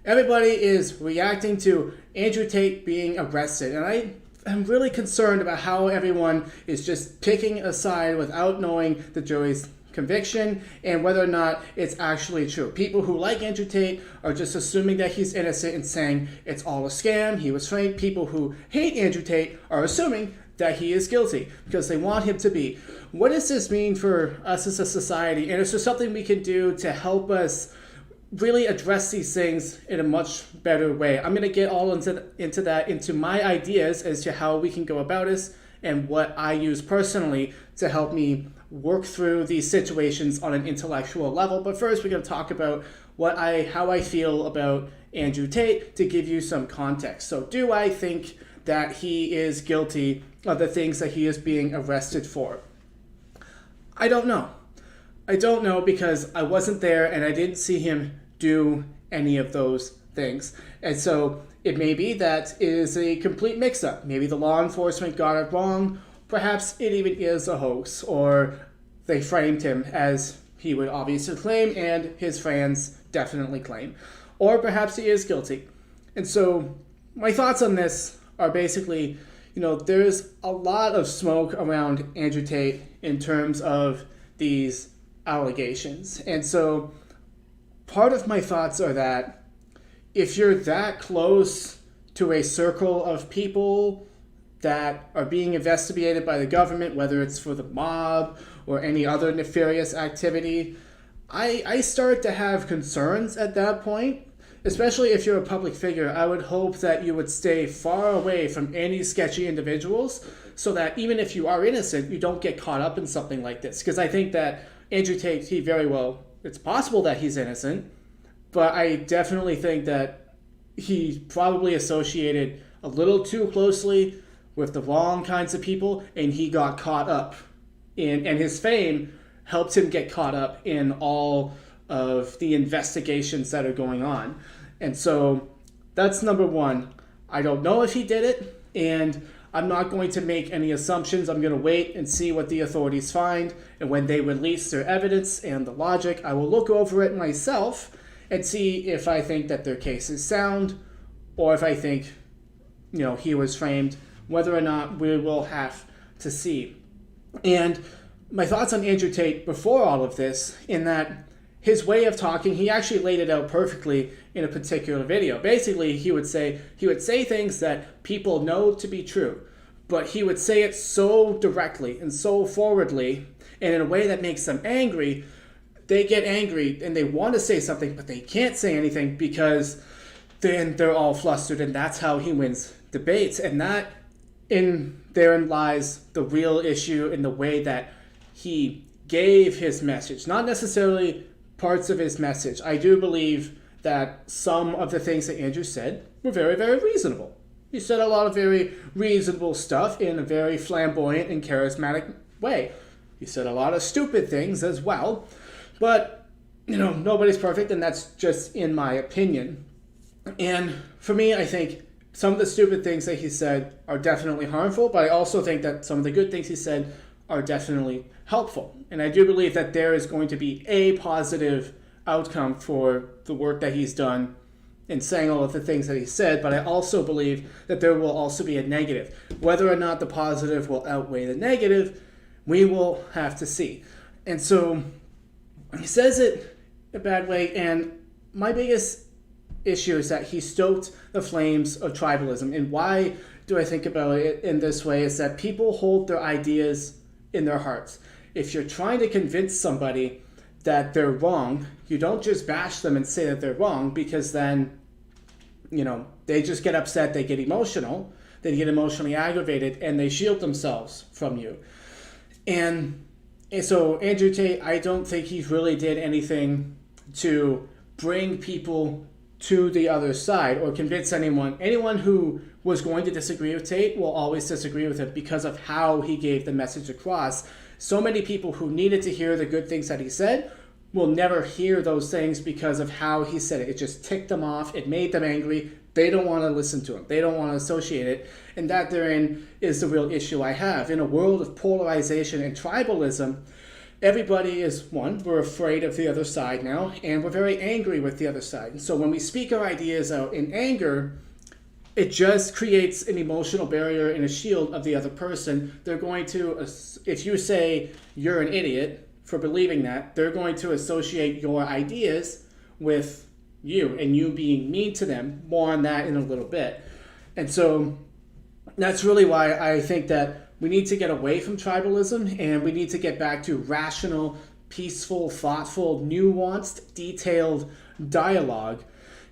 Everybody is reacting to Andrew Tate being arrested, and I am really concerned about how everyone is just picking a side without knowing the jury's conviction and whether or not it's actually true. People who like Andrew Tate are just assuming that he's innocent and saying it's all a scam, he was framed. People who hate Andrew Tate are assuming that he is guilty because they want him to be. What does this mean for us as a society? And is there something we can do to help us really address these things in a much better way? I'm going to get all into my ideas as to how we can go about this and what I use personally to help me work through these situations on an intellectual level. But first, we're going to talk about how I feel about Andrew Tate to give you some context. So, do I think that he is guilty of the things that he is being arrested for? I don't know. I don't know because I wasn't there and I didn't see him do any of those things. And so it may be that it is a complete mix-up. Maybe the law enforcement got it wrong. Perhaps it even is a hoax, or they framed him as he would obviously claim and his fans definitely claim. Or perhaps he is guilty. And so my thoughts on this are basically, there's a lot of smoke around Andrew Tate in terms of these allegations. And so part of my thoughts are that if you're that close to a circle of people that are being investigated by the government, whether it's for the mob or any other nefarious activity, I start to have concerns at that point. Especially if you're a public figure, I would hope that you would stay far away from any sketchy individuals so that even if you are innocent, you don't get caught up in something like this. Because I think that Andrew Tate, it's possible that he's innocent, but I definitely think that he probably associated a little too closely with the wrong kinds of people, and he got caught up and his fame helped him get caught up in all of the investigations that are going on. And so that's number one. I don't know if he did it, and I'm not going to make any assumptions. I'm going to wait and see what the authorities find, and when they release their evidence and the logic, I will look over it myself and see if I think that their case is sound, or if I think, he was framed. Whether or not, we will have to see. And my thoughts on Andrew Tate before all of this, in that his way of talking, he actually laid it out perfectly in a particular video. Basically, he would say things that people know to be true, but he would say it so directly and so forwardly and in a way that makes them angry. They get angry and they want to say something, but they can't say anything because then they're all flustered, and that's how he wins debates. And therein lies the real issue in the way that he gave his message, not necessarily parts of his message. I do believe that some of the things that Andrew said were very, very reasonable. He said a lot of very reasonable stuff in a very flamboyant and charismatic way. He said a lot of stupid things as well, but nobody's perfect, and that's just in my opinion. And for me, I think some of the stupid things that he said are definitely harmful, but I also think that some of the good things he said are definitely helpful. And I do believe that there is going to be a positive outcome for the work that he's done in saying all of the things that he said, but I also believe that there will also be a negative. Whether or not the positive will outweigh the negative, we will have to see. And so he says it a bad way, and my biggest issue is that he stoked the flames of tribalism. And why do I think about it in this way is that people hold their ideas in their hearts. If you're trying to convince somebody that they're wrong, you don't just bash them and say that they're wrong, because then, they just get upset, they get emotional, they get emotionally aggravated, and they shield themselves from you. And so Andrew Tate, I don't think he really did anything to bring people to the other side or convince anyone. Anyone who was going to disagree with Tate will always disagree with him because of how he gave the message across. So many people who needed to hear the good things that he said will never hear those things because of how he said it. It just ticked them off. It made them angry. They don't want to listen to him. They don't want to associate it. And that therein is the real issue I have. In a world of polarization and tribalism, everybody is, one, we're afraid of the other side now, and we're very angry with the other side. And so when we speak our ideas out in anger, it just creates an emotional barrier and a shield of the other person. They're going to, if you say you're an idiot for believing that, they're going to associate your ideas with you and you being mean to them. More on that in a little bit. And so that's really why I think that we need to get away from tribalism and we need to get back to rational, peaceful, thoughtful, nuanced, detailed dialogue.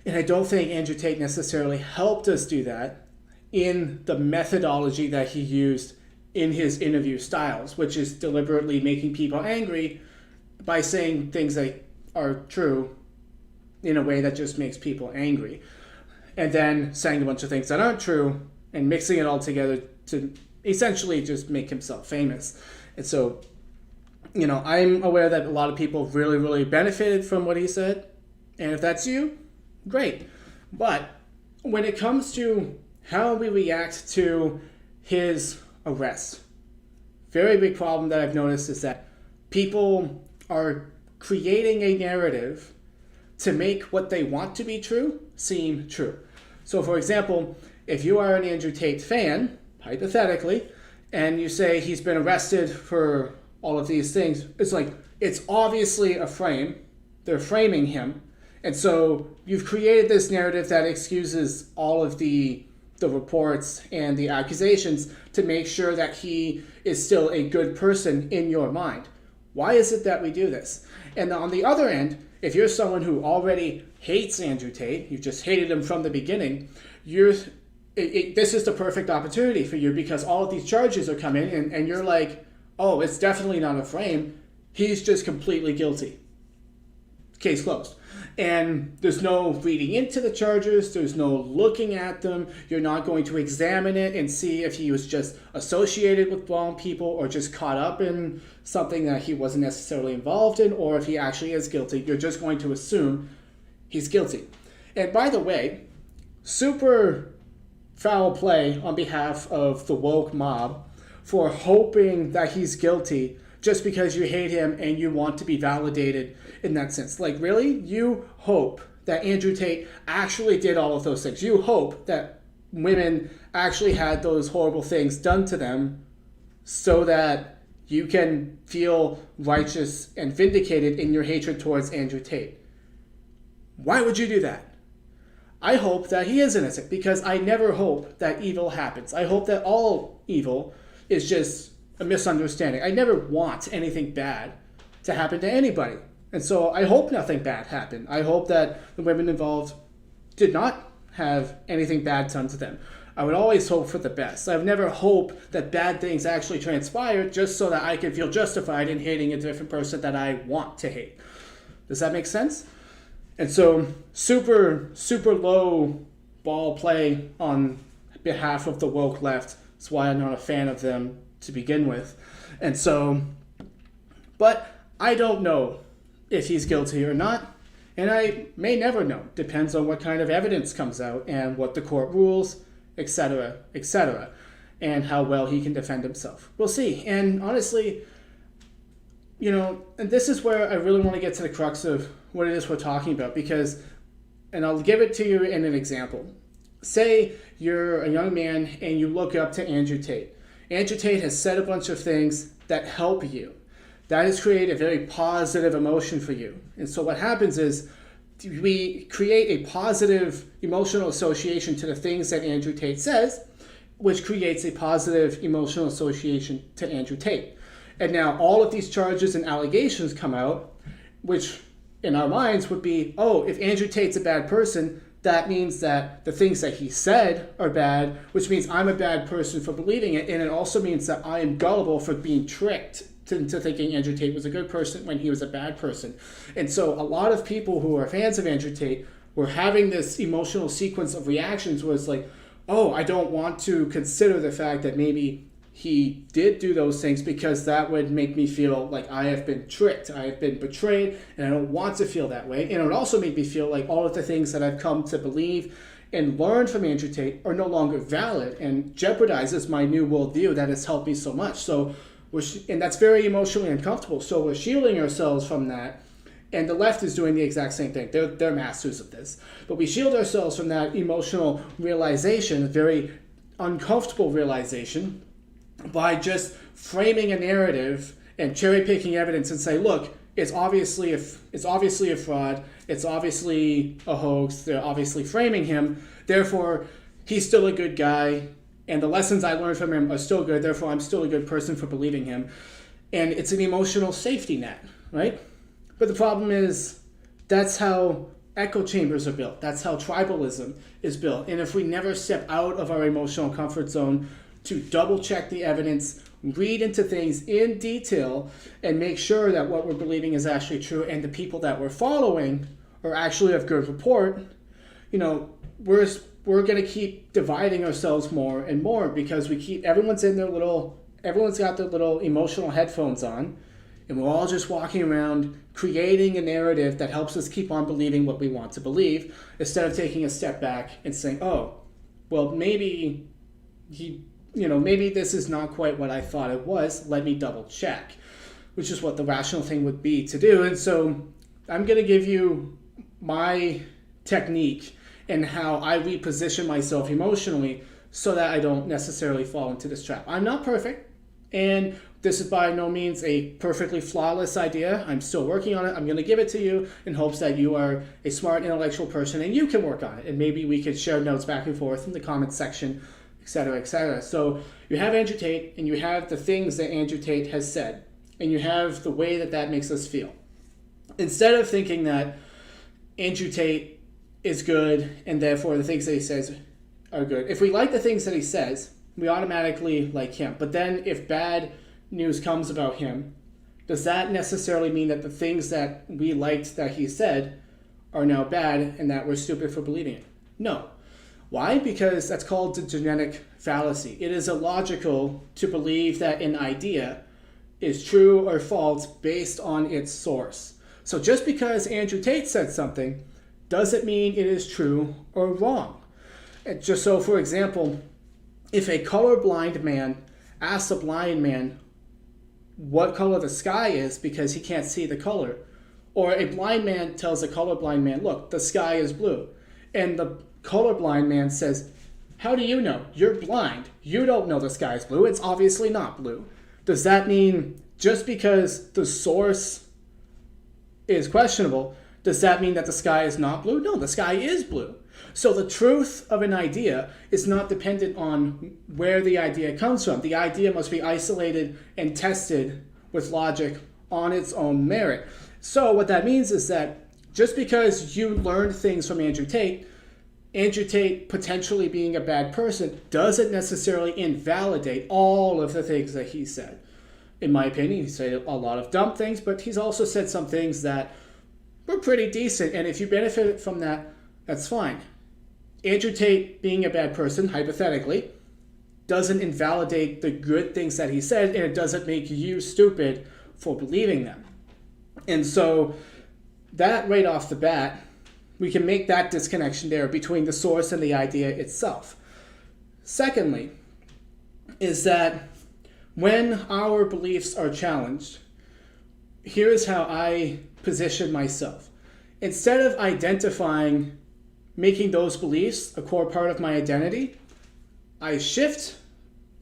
And I don't think Andrew Tate necessarily helped us do that in the methodology that he used in his interview styles, which is deliberately making people angry by saying things that are true in a way that just makes people angry. And then saying a bunch of things that aren't true and mixing it all together to essentially just make himself famous. And so, I'm aware that a lot of people really, really benefited from what he said. And if that's you, great. But when it comes to how we react to his arrest, very big problem that I've noticed is that people are creating a narrative to make what they want to be true seem true. So for example, if you are an Andrew Tate fan, hypothetically, and you say he's been arrested for all of these things, it's like, it's obviously a frame. They're framing him. And so you've created this narrative that excuses all of the reports and the accusations to make sure that he is still a good person in your mind. Why is it that we do this? And on the other end, if you're someone who already hates Andrew Tate, you just hated him from the beginning, this is the perfect opportunity for you because all of these charges are coming and you're like, oh, it's definitely not a frame. He's just completely guilty. Case closed. And there's no reading into the charges. There's no looking at them. You're not going to examine it and see if he was just associated with wrong people or just caught up in something that he wasn't necessarily involved in, or if he actually is guilty. You're just going to assume he's guilty. And by the way, super foul play on behalf of the woke mob for hoping that he's guilty just because you hate him and you want to be validated in that sense. Like, really? You hope that Andrew Tate actually did all of those things. You hope that women actually had those horrible things done to them so that you can feel righteous and vindicated in your hatred towards Andrew Tate. Why would you do that? I hope that he is innocent because I never hope that evil happens. I hope that all evil is just a misunderstanding. I never want anything bad to happen to anybody. And so I hope nothing bad happened. I hope that the women involved did not have anything bad done to them. I would always hope for the best. I've never hoped that bad things actually transpire just so that I can feel justified in hating a different person that I want to hate. Does that make sense? And so super, super low ball play on behalf of the woke left. That's why I'm not a fan of them to begin with. And so, but I don't know if he's guilty or not, and I may never know. Depends on what kind of evidence comes out and what the court rules, etc., and how well he can defend himself. We'll see. And honestly, and this is where I really want to get to the crux of what it is we're talking about, because, and I'll give it to you in an example. Say you're a young man and you look up to Andrew Tate. Andrew Tate has said a bunch of things that help you. That has created a very positive emotion for you. And so what happens is we create a positive emotional association to the things that Andrew Tate says, which creates a positive emotional association to Andrew Tate. And now all of these charges and allegations come out, which in our minds would be, oh, if Andrew Tate's a bad person, that means that the things that he said are bad, which means I'm a bad person for believing it. And it also means that I am gullible for being tricked into thinking Andrew Tate was a good person when he was a bad person. And so a lot of people who are fans of Andrew Tate were having this emotional sequence of reactions where it's like, oh, I don't want to consider the fact that maybe he did do those things because that would make me feel like I have been tricked, I have been betrayed, and I don't want to feel that way. And it would also make me feel like all of the things that I've come to believe and learn from Andrew Tate are no longer valid and jeopardizes my new worldview that has helped me so much. So And that's very emotionally uncomfortable. So we're shielding ourselves from that. And the left is doing the exact same thing. They're masters of this. But we shield ourselves from that emotional realization, very uncomfortable realization, by just framing a narrative and cherry picking evidence and say, look, it's obviously a fraud. It's obviously a hoax. They're obviously framing him. Therefore, he's still a good guy. And the lessons I learned from him are still good. Therefore, I'm still a good person for believing him. And it's an emotional safety net, right? But the problem is that's how echo chambers are built. That's how tribalism is built. And if we never step out of our emotional comfort zone to double check the evidence, read into things in detail, and make sure that what we're believing is actually true and the people that we're following are actually of good report, we're going to keep dividing ourselves more and more because everyone's got their little emotional headphones on, and we're all just walking around creating a narrative that helps us keep on believing what we want to believe, instead of taking a step back and saying, oh, well, maybe this is not quite what I thought it was. Let me double check, which is what the rational thing would be to do. And so I'm going to give you my technique and how I reposition myself emotionally so that I don't necessarily fall into this trap. I'm not perfect, and this is by no means a perfectly flawless idea. I'm still working on it. I'm going to give it to you in hopes that you are a smart, intellectual person and you can work on it. And maybe we could share notes back and forth in the comments section, etc., etc. So you have Andrew Tate, and you have the things that Andrew Tate has said, and you have the way that makes us feel. Instead of thinking that Andrew Tate is good and therefore the things that he says are good, if we like the things that he says, we automatically like him. But then if bad news comes about him, does that necessarily mean that the things that we liked that he said are now bad and that we're stupid for believing it? No. Why? Because that's called the genetic fallacy. It is illogical to believe that an idea is true or false based on its source. So just because Andrew Tate said something doesn't mean it is true or wrong. And just so, for example, if a colorblind man asks a blind man what color the sky is because he can't see the color, or a blind man tells a colorblind man, look, the sky is blue, and the colorblind man says, how do you know? You're blind. You don't know the sky is blue. It's obviously not blue. Does that mean just because the source is questionable, does that mean that the sky is not blue? No, the sky is blue. So the truth of an idea is not dependent on where the idea comes from. The idea must be isolated and tested with logic on its own merit. So what that means is that just because you learned things from Andrew Tate potentially being a bad person doesn't necessarily invalidate all of the things that he said. In my opinion, he said a lot of dumb things, but he's also said some things that were pretty decent. And if you benefit from that, that's fine. Andrew Tate being a bad person, hypothetically, doesn't invalidate the good things that he said, and it doesn't make you stupid for believing them. And so that right off the bat, we can make that disconnection there between the source and the idea itself. Secondly, is that when our beliefs are challenged, here's how I position myself. Instead of making those beliefs a core part of my identity, I shift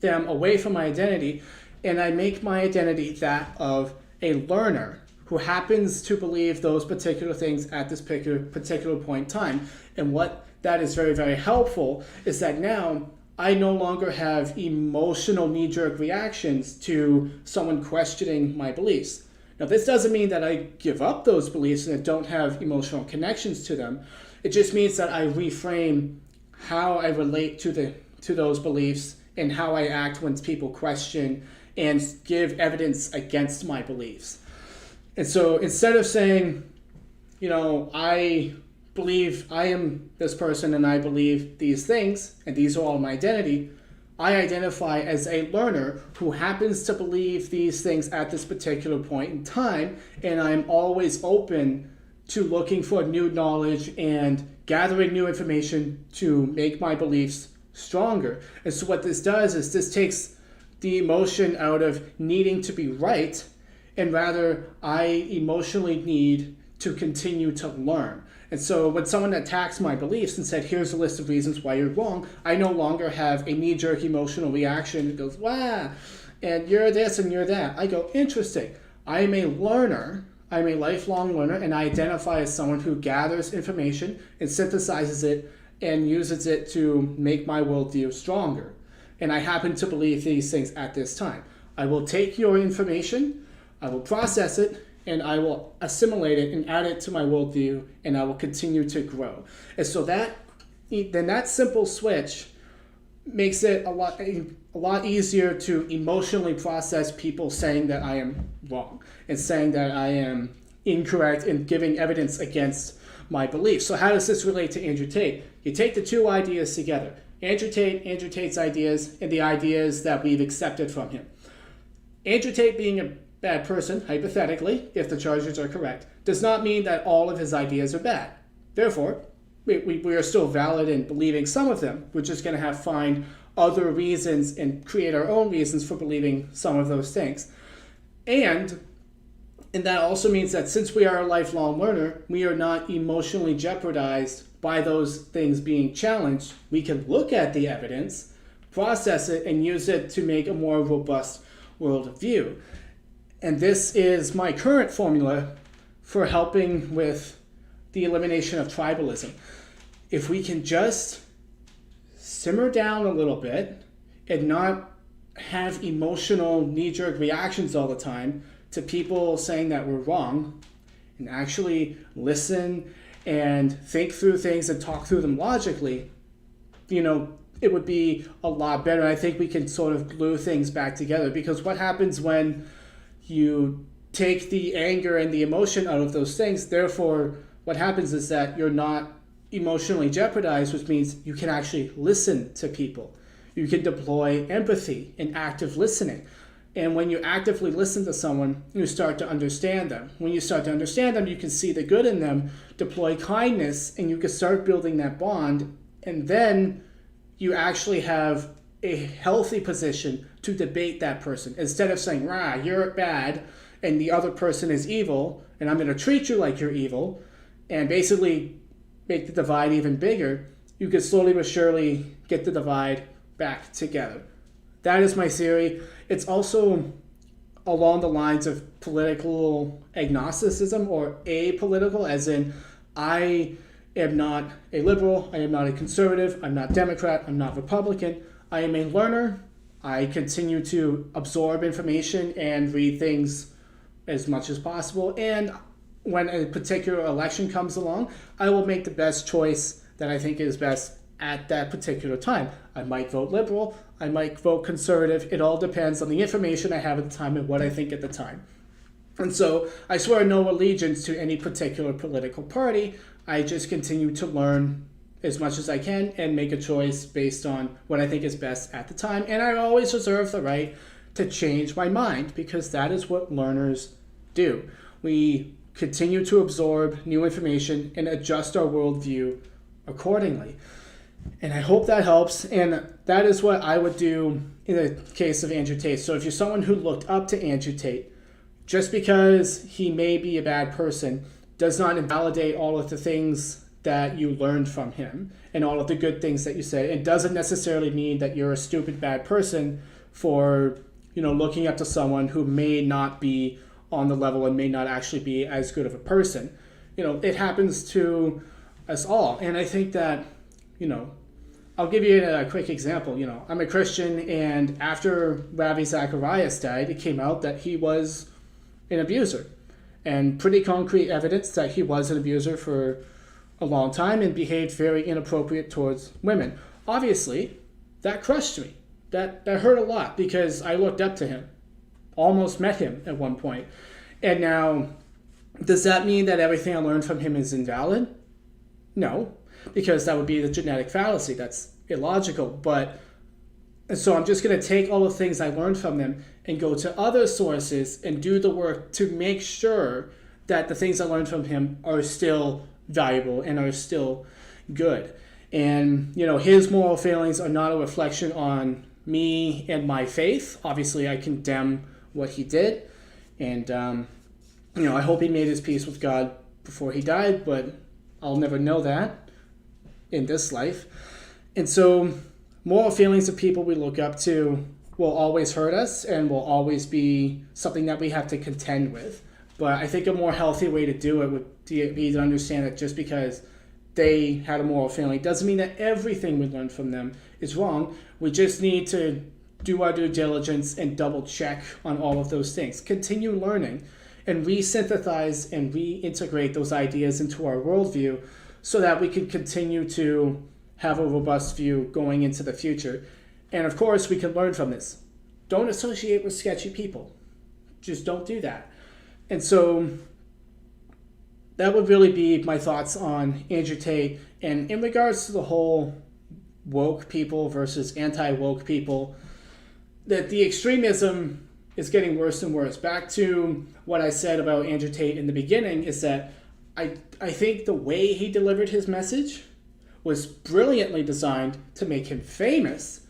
them away from my identity and I make my identity that of a learner who happens to believe those particular things at this particular point in time. And what that is very, very helpful is that now I no longer have emotional knee-jerk reactions to someone questioning my beliefs. Now, this doesn't mean that I give up those beliefs and I don't have emotional connections to them. It just means that I reframe how I relate to those beliefs and how I act when people question and give evidence against my beliefs. And so instead of saying, I believe I am this person and I believe these things and these are all my identity, I identify as a learner who happens to believe these things at this particular point in time, and I'm always open to looking for new knowledge and gathering new information to make my beliefs stronger. And so what this does is this takes the emotion out of needing to be right, and rather I emotionally need to continue to learn. And so when someone attacks my beliefs and said, here's a list of reasons why you're wrong, I no longer have a knee-jerk emotional reaction that goes, wah, and you're this and you're that. I go, interesting. I am a learner. I'm a lifelong learner, and I identify as someone who gathers information and synthesizes it and uses it to make my worldview stronger. And I happen to believe these things at this time. I will take your information, I will process it, and I will assimilate it and add it to my worldview, and I will continue to grow. And so that simple switch makes it a lot easier to emotionally process people saying that I am wrong and saying that I am incorrect and giving evidence against my beliefs. So how does this relate to Andrew Tate? You take the two ideas together. Andrew Tate's ideas, and the ideas that we've accepted from him. Andrew Tate being a bad person, hypothetically, if the charges are correct, does not mean that all of his ideas are bad. Therefore, we are still valid in believing some of them. We're just going to find other reasons and create our own reasons for believing some of those things. And that also means that since we are a lifelong learner, we are not emotionally jeopardized by those things being challenged. We can look at the evidence, process it, and use it to make a more robust worldview. And this is my current formula for helping with the elimination of tribalism. If we can just simmer down a little bit and not have emotional knee-jerk reactions all the time to people saying that we're wrong, and actually listen and think through things and talk through them logically, it would be a lot better. I think we can sort of glue things back together, because what happens when you take the anger and the emotion out of those things, therefore what happens is that you're not emotionally jeopardized, which means you can actually listen to people. You can deploy empathy and active listening. And when you actively listen to someone, you start to understand them. When you start to understand them, you can see the good in them, deploy kindness, and you can start building that bond. And then you actually have a healthy position to debate that person. Instead of saying, rah, you're bad, and the other person is evil, and I'm going to treat you like you're evil, and basically make the divide even bigger, you can slowly but surely get the divide back together. That is my theory. It's also along the lines of political agnosticism, or apolitical, as in I am not a liberal, I am not a conservative, I'm not Democrat, I'm not Republican. I am a learner. I continue to absorb information and read things as much as possible. And when a particular election comes along, I will make the best choice that I think is best at that particular time. I might vote liberal, I might vote conservative. It all depends on the information I have at the time and what I think at the time. And so I swear no allegiance to any particular political party. I just continue to learn as much as I can and make a choice based on what I think is best at the time. And I always reserve the right to change my mind, because that is what learners do. We continue to absorb new information and adjust our worldview accordingly. And I hope that helps. And that is what I would do in the case of Andrew Tate. So if you're someone who looked up to Andrew Tate, just because he may be a bad person does not invalidate all of the things that you learned from him and all of the good things that you said. It doesn't necessarily mean that you're a stupid bad person for, looking up to someone who may not be on the level and may not actually be as good of a person. It happens to us all. And I think that, I'll give you a quick example. I'm a Christian, and after Ravi Zacharias died, it came out that he was an abuser, and pretty concrete evidence that he was an abuser for a long time and behaved very inappropriate towards women. Obviously, that crushed me. That hurt a lot, because I looked up to him, almost met him at one point. And now, does that mean that everything I learned from him is invalid? No, because that would be the genetic fallacy. That's illogical. And so I'm just going to take all the things I learned from them and go to other sources and do the work to make sure that the things I learned from him are still valuable and are still good. And his moral failings are not a reflection on me and my faith. Obviously, I condemn what he did. And, I hope he made his peace with God before he died, but I'll never know that in this life. And so moral feelings of people we look up to will always hurt us and will always be something that we have to contend with. But I think a more healthy way to do it would be to understand that just because they had a moral feeling doesn't mean that everything we learn from them is wrong. We just need to do our due diligence and double check on all of those things. Continue learning and resynthesize and reintegrate those ideas into our worldview so that we can continue to have a robust view going into the future. And of course, we can learn from this. Don't associate with sketchy people. Just don't do that. And so that would really be my thoughts on Andrew Tate. And in regards to the whole woke people versus anti-woke people, that the extremism is getting worse and worse. Back to what I said about Andrew Tate in the beginning is that I think the way he delivered his message was brilliantly designed to make him famous,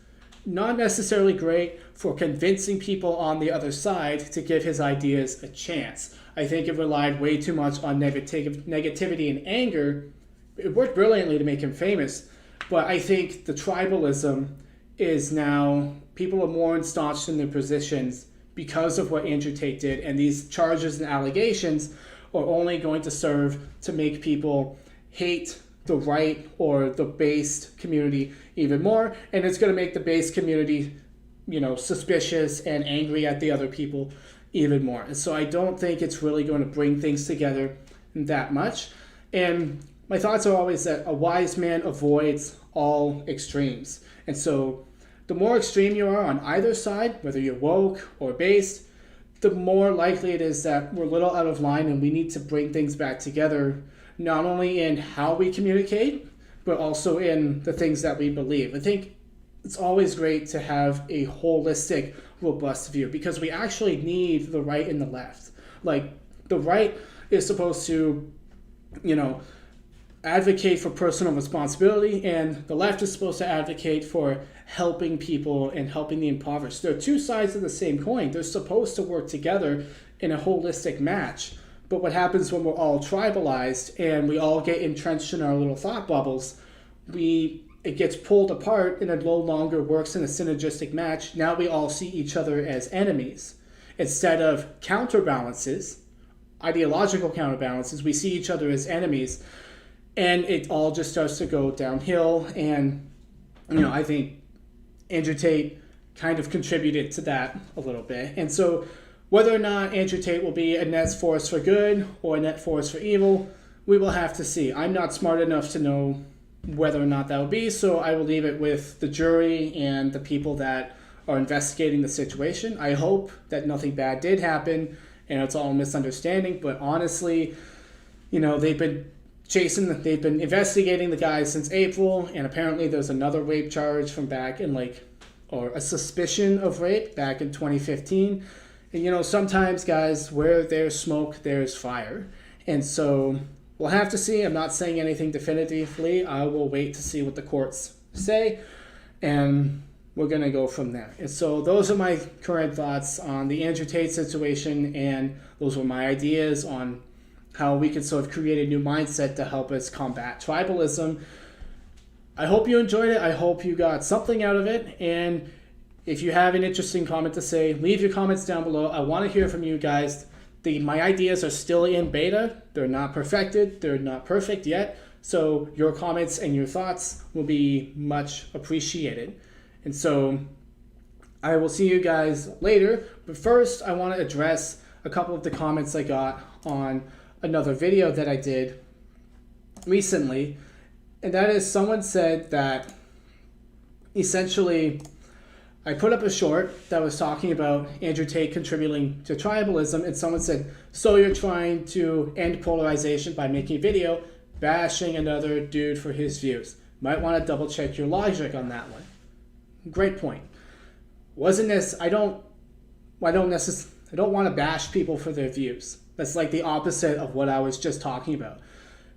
not necessarily great for convincing people on the other side to give his ideas a chance. I think it relied way too much on negativity and anger. It worked brilliantly to make him famous, but I think the tribalism is now, people are more ensconced in their positions because of what Andrew Tate did, and these charges and allegations are only going to serve to make people hate the right or the based community even more, and it's going to make the based community, suspicious and angry at the other people even more. And so I don't think it's really going to bring things together that much. And my thoughts are always that a wise man avoids all extremes. And so the more extreme you are on either side, whether you're woke or based, the more likely it is that we're a little out of line, and we need to bring things back together, not only in how we communicate, but also in the things that we believe. I think it's always great to have a holistic, robust view, because we actually need the right and the left. Like, the right is supposed to, advocate for personal responsibility, and the left is supposed to advocate for helping people and helping the impoverished. They're two sides of the same coin. They're supposed to work together in a holistic match. But what happens when we're all tribalized and we all get entrenched in our little thought bubbles, it gets pulled apart and it no longer works in a synergistic match. Now we all see each other as enemies. Instead of counterbalances, ideological counterbalances, we see each other as enemies. And it all just starts to go downhill. And, I think Andrew Tate kind of contributed to that a little bit. And so whether or not Andrew Tate will be a net force for good or a net force for evil, we will have to see. I'm not smart enough to know whether or not that will be, so I will leave it with the jury and the people that are investigating the situation. I hope that nothing bad did happen and it's all a misunderstanding, but honestly, they've been investigating the guy since April, and apparently there's another rape charge from back in or a suspicion of rape back in 2015. And sometimes, guys, where there's smoke, there's fire. And so we'll have to see. I'm not saying anything definitively. I will wait to see what the courts say, and we're going to go from there. And so those are my current thoughts on the Andrew Tate situation, and those were my ideas on how we can sort of create a new mindset to help us combat tribalism. I hope you enjoyed it. I hope you got something out of it. And if you have an interesting comment to say, leave your comments down below. I want to hear from you guys. My ideas are still in beta. They're not perfected. They're not perfect yet. So your comments and your thoughts will be much appreciated. And so I will see you guys later. But first, I want to address a couple of the comments I got on another video that I did recently. And that is, someone said that essentially I put up a short that was talking about Andrew Tate contributing to tribalism, and someone said, so you're trying to end polarization by making a video bashing another dude for his views. Might want to double check your logic on that one. Great point. Wasn't this, I don't want to bash people for their views. That's like the opposite of what I was just talking about.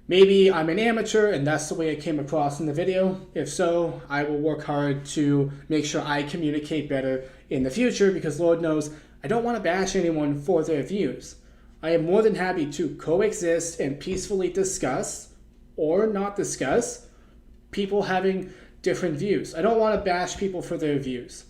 Maybe I'm an amateur and that's the way it came across in the video. If so, I will work hard to make sure I communicate better in the future, because Lord knows I don't want to bash anyone for their views. I am more than happy to coexist and peacefully discuss, or not discuss, people having different views. I don't want to bash people for their views.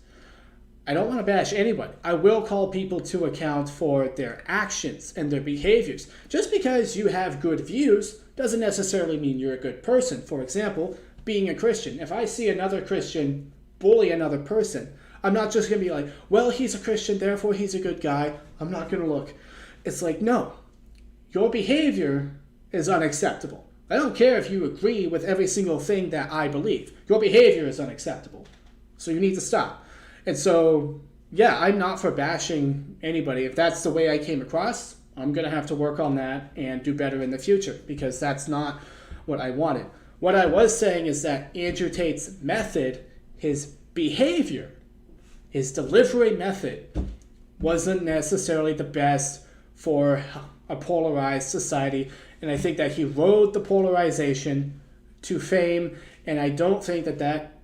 I don't want to bash anybody. I will call people to account for their actions and their behaviors. Just because you have good views doesn't necessarily mean you're a good person. For example, being a Christian. If I see another Christian bully another person, I'm not just going to be like, well, he's a Christian, therefore he's a good guy. I'm not going to look. It's like, no, your behavior is unacceptable. I don't care if you agree with every single thing that I believe. Your behavior is unacceptable. So you need to stop. And so, yeah, I'm not for bashing anybody. If that's the way I came across, I'm going to have to work on that and do better in the future, because that's not what I wanted. What I was saying is that Andrew Tate's method, his behavior, his delivery method, wasn't necessarily the best for a polarized society. And I think that he rode the polarization to fame, and I don't think that that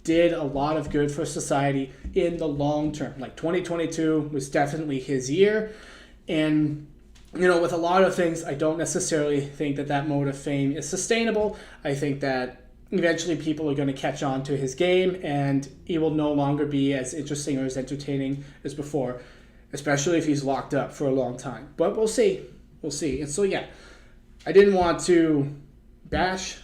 did a lot of good for society in the long term. Like 2022 was definitely his year. And, you know, with a lot of things, I don't necessarily think that that mode of fame is sustainable. I think that eventually people are going to catch on to his game, and he will no longer be as interesting or as entertaining as before, especially if he's locked up for a long time. But we'll see. We'll see. And so, yeah, I didn't want to bash.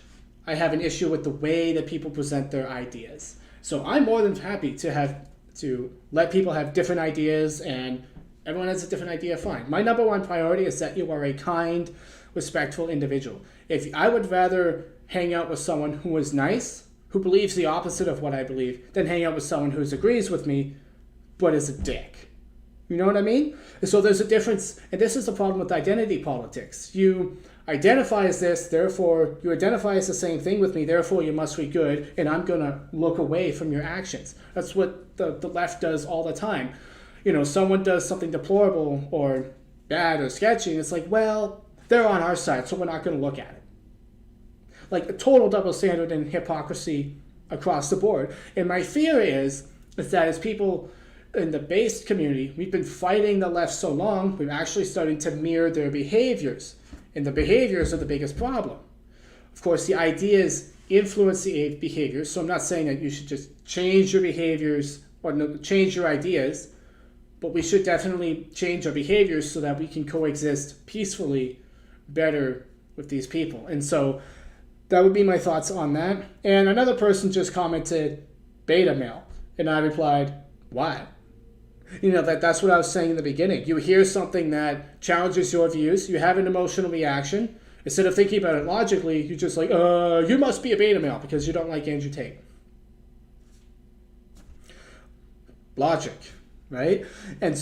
I have an issue with the way that people present their ideas. So I'm more than happy to let people have different ideas, and everyone has a different idea, fine. My number one priority is that you are a kind, respectful individual. If I would rather hang out with someone who is nice, who believes the opposite of what I believe, than hang out with someone who agrees with me but is a dick. You know what I mean? So there's a difference, and this is the problem with identity politics. You identify as this, therefore you identify as the same thing with me, therefore you must be good, and I'm going to look away from your actions. That's what the left does all the time. You know, someone does something deplorable or bad or sketchy, and it's like, well, they're on our side, so we're not going to look at it. Like a total double standard and hypocrisy across the board. And my fear is that as people in the base community, we've been fighting the left so long, we're actually starting to mirror their behaviors. And the behaviors are the biggest problem. Of course, the ideas influence the behaviors, so I'm not saying that you should just change your behaviors or change your ideas, but we should definitely change our behaviors so that we can coexist peacefully better with these people. And so that would be my thoughts on that. And another person just commented, beta male. And I replied, why? You know, that's what I was saying in the beginning. You hear something that challenges your views, you have an emotional reaction. Instead of thinking about it logically, you're just like, you must be a beta male because you don't like Andrew Tate. Logic, right? And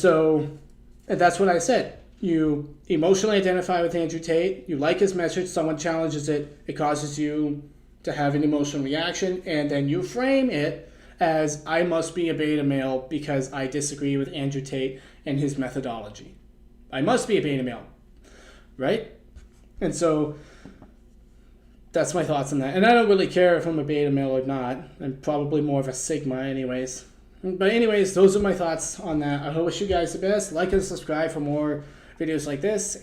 that's what I said. You emotionally identify with Andrew Tate, you like his message, someone challenges it, it causes you to have an emotional reaction, and then you frame it as I must be a beta male because I disagree with Andrew Tate and his methodology. I must be a beta male, right? And so that's my thoughts on that. And I don't really care if I'm a beta male or not. I'm probably more of a sigma anyways. But anyways, those are my thoughts on that. I wish you guys the best. Like and subscribe for more videos like this.